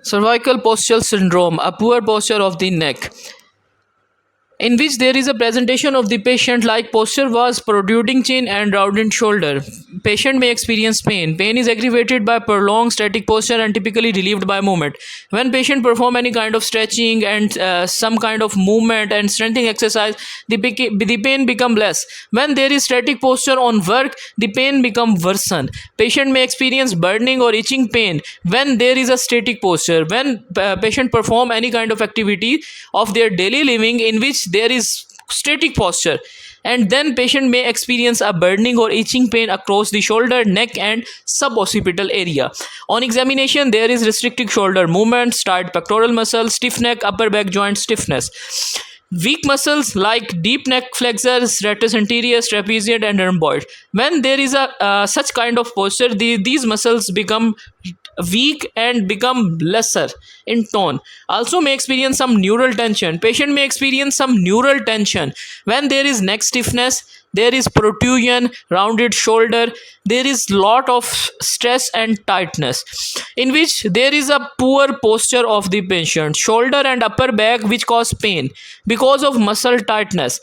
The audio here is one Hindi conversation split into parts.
Cervical postural syndrome, a poor posture of the neck, in which there is a presentation of the patient like posture was protruding chin and rounded shoulder. Patient may experience pain. Pain is aggravated by prolonged static posture and typically relieved by movement. When patient perform any kind of stretching and some kind of movement and strengthening exercise, the pain become less. When there is static posture on work, the pain become worsen. Patient may experience burning or itching pain when there is a static posture. When patient perform any kind of activity of their daily living in which there is static posture, and then patient may experience a burning or itching pain across the shoulder, neck and suboccipital area. On examination, there is restricted shoulder movements, tight pectoral muscle, stiff neck, upper back joint stiffness. Weak muscles like deep neck flexors, rectus anterior, trapezius and rhomboid. When there is a such kind of posture, these muscles become weak and become lesser in tone. Also may experience some neural tension. Patient may experience some neural tension when there is neck stiffness, there is protrusion, rounded shoulder, there is lot of stress and tightness, in which there is a poor posture of the patient, shoulder and upper back, which cause pain because of muscle tightness.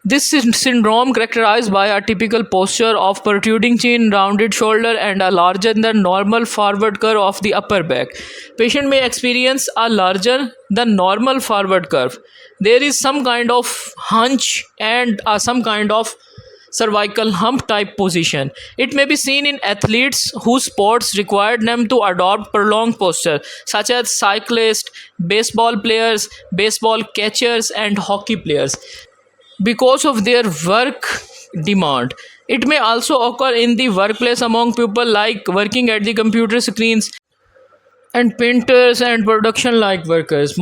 This syndrome characterized by a typical posture of protruding chin, rounded shoulder and a larger than normal forward curve of the upper back. Patient may experience a larger than normal forward curve. There is some kind of hunch and some kind of cervical hump type position. It may be seen in athletes whose sports required them to adopt prolonged posture, such as cyclists, baseball players, baseball catchers and hockey players, because of their work demand. It may also occur in the workplace among people like working at the computer screens and painters and production like workers.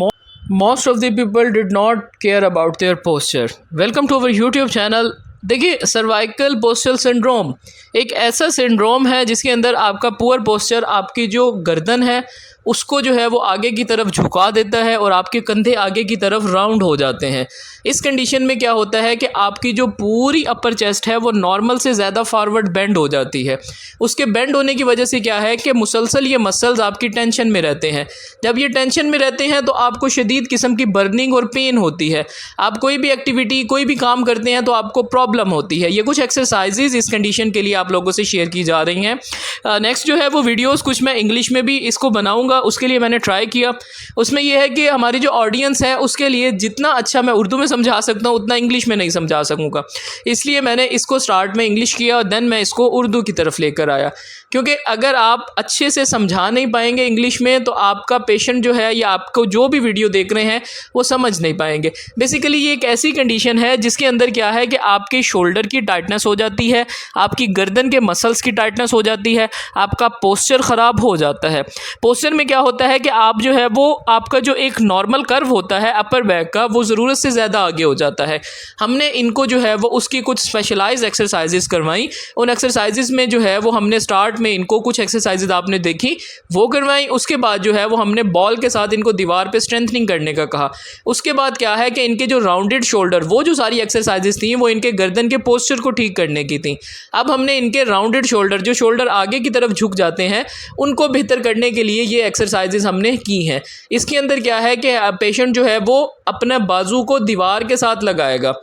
Most of the people did not care about their posture. Welcome to our YouTube channel. देखिए, सर्वाइकल पोस्चरल सिंड्रोम एक ऐसा सिंड्रोम है जिसके अंदर आपका पुअर पोस्चर आपकी जो गर्दन है उसको जो है वो आगे की तरफ झुका देता है और आपके कंधे आगे की तरफ राउंड हो जाते हैं। इस कंडीशन में क्या होता है कि आपकी जो पूरी अपर चेस्ट है वो नॉर्मल से ज़्यादा फॉरवर्ड बेंड हो जाती है। उसके बेंड होने की वजह से क्या है कि मुसलसल ये मसल्स आपकी टेंशन में रहते हैं। जब ये टेंशन में रहते हैं तो आपको शदीद किस्म की बर्निंग और पेन होती है। आप कोई भी एक्टिविटी, कोई भी काम करते हैं तो आपको प्रॉब्लम होती है। ये कुछ एक्सरसाइजेज इस कंडीशन के लिए आप लोगों से शेयर की जा रही हैं। नेक्स्ट जो है वो वीडियोज़ कुछ मैं इंग्लिश में भी इसको बनाऊँगा, उसके लिए मैंने ट्राई किया। उसमें यह है कि हमारी जो ऑडियंस है उसके लिए जितना अच्छा मैं उर्दू में समझा सकता हूँ उतना इंग्लिश में नहीं समझा सकूँगा, इसलिए मैंने इसको स्टार्ट में इंग्लिश किया और देन मैं इसको उर्दू की तरफ लेकर आया। क्योंकि अगर आप अच्छे से समझा नहीं पाएंगे इंग्लिश में तो आपका पेशेंट जो है या आपको जो भी वीडियो देख रहे हैं वो समझ नहीं पाएंगे। बेसिकली ये एक ऐसी कंडीशन है जिसके अंदर क्या है कि आपके शोल्डर की टाइटनेस हो जाती है, आपकी गर्दन के मसल्स की टाइटनेस हो जाती है, आपका पोस्चर ख़राब हो जाता है। पोस्चर में क्या होता है कि आप जो है वो आपका जो एक नॉर्मल कर्व होता है अपर बैक का वो ज़रूरत से ज़्यादा आगे हो जाता है। हमने इनको जो है वो उसकी कुछ स्पेशलाइज्ड एक्सरसाइजेज करवाई। उन एक्सरसाइजेज में जो है वो हमने स्टार्ट में इनको कुछ एक्सरसाइजेज आपने देखी वो करवाई। उसके बाद जो है वो हमने बॉल के साथ इनको दीवार पे स्ट्रेंथनिंग करने का कहा। उसके बाद क्या है कि इनके जो राउंडेड शोल्डर, वो जो सारी एक्सरसाइजेज थी वो इनके गर्दन के पोस्चर को ठीक करने की थी। अब हमने इनके राउंडेड शोल्डर, जो शोल्डर आगे की तरफ झुक जाते हैं, उनको बेहतर करने के लिए ये एक्सरसाइजेज हमने की हैं। इसके अंदर क्या है कि पेशेंट जो है वो अपने बाजू को दीवार के साथ लगाएगा।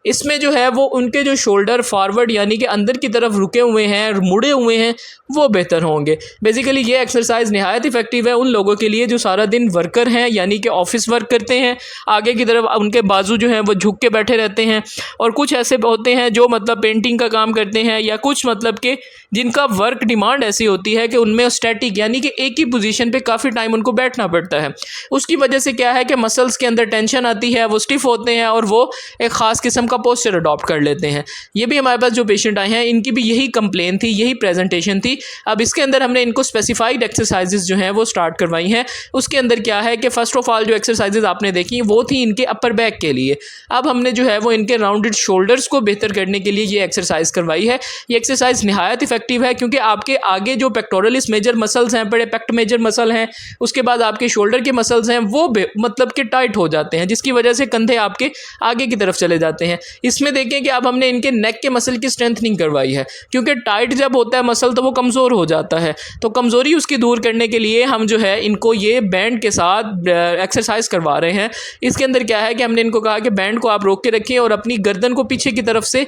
इसमें जो है वो उनके जो शोल्डर फॉरवर्ड यानी कि अंदर की तरफ रुके हुए हैं, मुड़े हुए हैं, वो बेहतर होंगे। बेसिकली ये एक्सरसाइज नहायत इफ़ेक्टिव है उन लोगों के लिए जो सारा दिन वर्कर हैं यानी कि ऑफिस वर्क करते हैं, आगे की तरफ उनके बाजू जो हैं वो झुक के बैठे रहते हैं। और कुछ ऐसे होते हैं जो मतलब पेंटिंग का काम करते हैं या कुछ मतलब कि जिनका वर्क डिमांड ऐसी होती है कि उनमें स्टैटिक यानी कि एक ही पोजीशन पे काफ़ी टाइम उनको बैठना पड़ता है। उसकी वजह से क्या है कि मसल्स के अंदर टेंशन आती है, वो स्टिफ होते हैं और वो एक ख़ास किस्म का पोस्चर अडॉप्ट कर लेते हैं। ये भी हमारे पास जो पेशेंट आए हैं इनकी भी यही कंप्लेन थी, यही प्रेजेंटेशन थी। अब इसके अंदर हमने इनको स्पेसिफाइड एक्सरसाइजेज जो हैं वो स्टार्ट करवाई हैं। उसके अंदर क्या है कि फ़र्स्ट ऑफ ऑल जो एक्सरसाइजेज आपने देखी वो थी इनके अपर बैक के लिए। अब हमने जो है वो इनके राउंडेड शोल्डर्स को बेहतर करने के लिए ये एक्सरसाइज करवाई है। ये एक्सरसाइज नहायत इफेक्टिव है क्योंकि आपके आगे जो पेक्टोरलिस मेजर मसल्स हैं, बड़े पेक्ट मेजर मसल हैं, उसके बाद आपके शोल्डर के मसल्स हैं वो मतलब कि टाइट हो जाते हैं, जिसकी वजह से कंधे आपके आगे की तरफ चले जाते हैं। इसमें देखें कि अब हमने इनके नेक के मसल की स्ट्रेंथनिंग करवाई है, क्योंकि टाइट जब होता है मसल तो वो कमज़ोर हो जाता है। तो कमज़ोरी उसकी दूर करने के लिए हम जो है इनको ये बैंड के साथ एक्सरसाइज करवा रहे हैं। इसके अंदर क्या है कि हमने इनको कहा कि बैंड को आप रोक के रखें और अपनी गर्दन को पीछे की तरफ से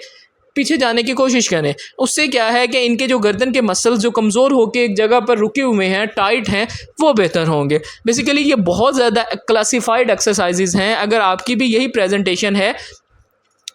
पीछे जाने की कोशिश करें। उससे क्या है कि इनके जो गर्दन के मसल्स जो कमज़ोर होकर एक जगह पर रुके हुए हैं, टाइट हैं, वो बेहतर होंगे। बेसिकली ये बहुत ज़्यादा क्लासिफाइड एक्सरसाइजेज़ हैं। अगर आपकी भी यही प्रेजेंटेशन है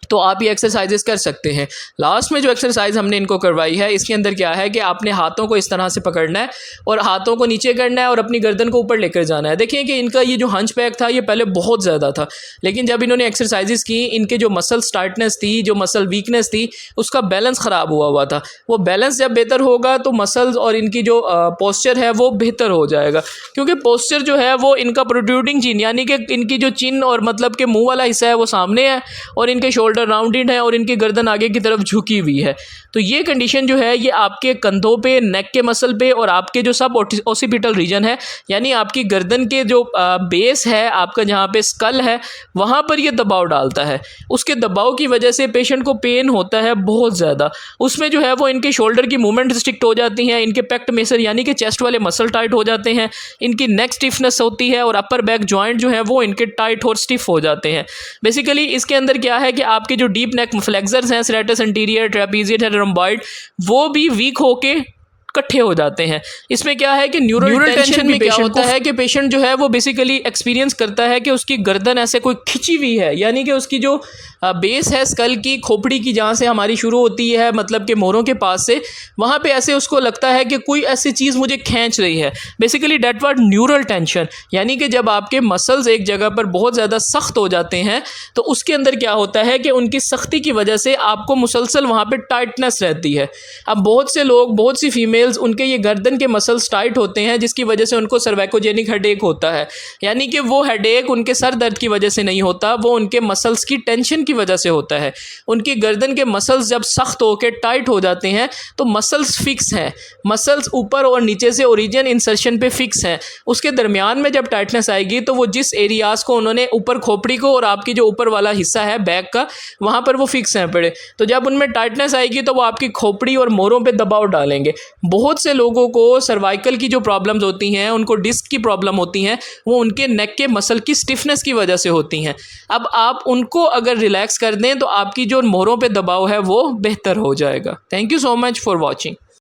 तो आप ये एक्सरसाइजेस कर सकते हैं। लास्ट में जो एक्सरसाइज हमने इनको करवाई है, इसके अंदर क्या है कि आपने हाथों को इस तरह से पकड़ना है और हाथों को नीचे करना है और अपनी गर्दन को ऊपर लेकर जाना है। देखिए कि इनका ये जो हंच बैक था ये पहले बहुत ज़्यादा था, लेकिन जब इन्होंने एक्सरसाइजेस की, इनके जो मसल टाइटनेस थी, जो मसल वीकनेस थी, उसका बैलेंस ख़राब हुआ था। वो बैलेंस जब बेहतर होगा तो मसल्स और इनकी जो पोस्चर है वो बेहतर हो जाएगा, क्योंकि पोस्चर जो है वो इनका प्रोट्रूडिंग चिन, यानी कि इनकी जो चिन और मतलब के मुँह वाला हिस्सा है वो सामने है और इनके शोल्डर राउंडेड है और इनकी गर्दन आगे की तरफ झुकी हुई है। तो ये कंडीशन जो है ये आपके कंधों पे, नेक के मसल पे और आपके जो सब ऑसिपिटल रीजन है, यानी आपकी गर्दन के जो बेस है, आपका जहाँ पे स्कल है, वहाँ पर ये दबाव डालता है। उसके दबाव की वजह से पेशेंट को पेन होता है बहुत ज़्यादा। उसमें जो है वो इनके शोल्डर की मूवमेंट रिस्ट्रिक्ट हो जाती हैं, इनके पेक्ट मेसर यानी कि चेस्ट वाले मसल टाइट हो जाते हैं, इनकी नेक स्टिफनेस होती है और अपर बैक जॉइंट जो है वो इनके टाइट और स्टिफ हो जाते हैं। बेसिकली इसके अंदर क्या है कि आपके जो डीप नेक फ्लेक्सर्स हैं, सेरेटस एंटीरियर, ट्रेपीजियस है, रोम्बॉइड, वो भी वीक होके इकट्ठे हो जाते हैं। इसमें क्या है कि न्यूरल टेंशन में क्या होता है कि पेशेंट जो है वो बेसिकली एक्सपीरियंस करता है कि उसकी गर्दन ऐसे कोई खिंची हुई है, यानी कि उसकी जो बेस है स्कल की, खोपड़ी की, जहाँ से हमारी शुरू होती है मतलब कि मोरों के पास से, वहाँ पे ऐसे उसको लगता है कि कोई ऐसी चीज़ मुझे खींच रही है। Basically that word neural tension, यानी कि जब आपके मसल्स एक जगह पर बहुत ज़्यादा सख्त हो जाते हैं तो उसके अंदर क्या होता है कि उनकी सख्ती की वजह से आपको मुसलसल वहाँ पर टाइटनेस रहती है। अब बहुत से लोग, बहुत सी फीमेल्स, उनके ये गर्दन के मसल्स टाइट होते हैं जिसकी वजह से उनको सर्वाइकोजेनिक हेडेक होता है, यानी कि वो हेडेक उनके सर दर्द की वजह से नहीं होता, वो उनके मसल्स की टेंशन की वजह से होता है। उनकी गर्दन के मसल्स जब सख्त होकर टाइट हो जाते हैं तो मसल्स फिक्स हैं, मसल्स ऊपर और नीचे से ओरिजिन इंसर्शन पे फिक्स हैं। उसके दरमियान में जब टाइटनेस आएगी तो वो जिस एरियाज़ को उन्होंने ऊपर खोपड़ी को और आपकी जो ऊपर वाला हिस्सा है बैक का, वहाँ पर वो फिक्स हैं पड़े। तो जब उनमें टाइटनेस आएगी तो वो आपकी खोपड़ी और मोरों पर दबाव डालेंगे। बहुत से लोगों को सर्वाइकल की जो प्रॉब्लम्स होती हैं, उनको डिस्क की प्रॉब्लम होती हैं, वो उनके नेक के मसल की स्टिफनेस की वजह से होती हैं। अब आप उनको अगर रिलैक्स कर दें तो आपकी जो मोरों पे दबाव है वो बेहतर हो जाएगा। Thank you so much for watching.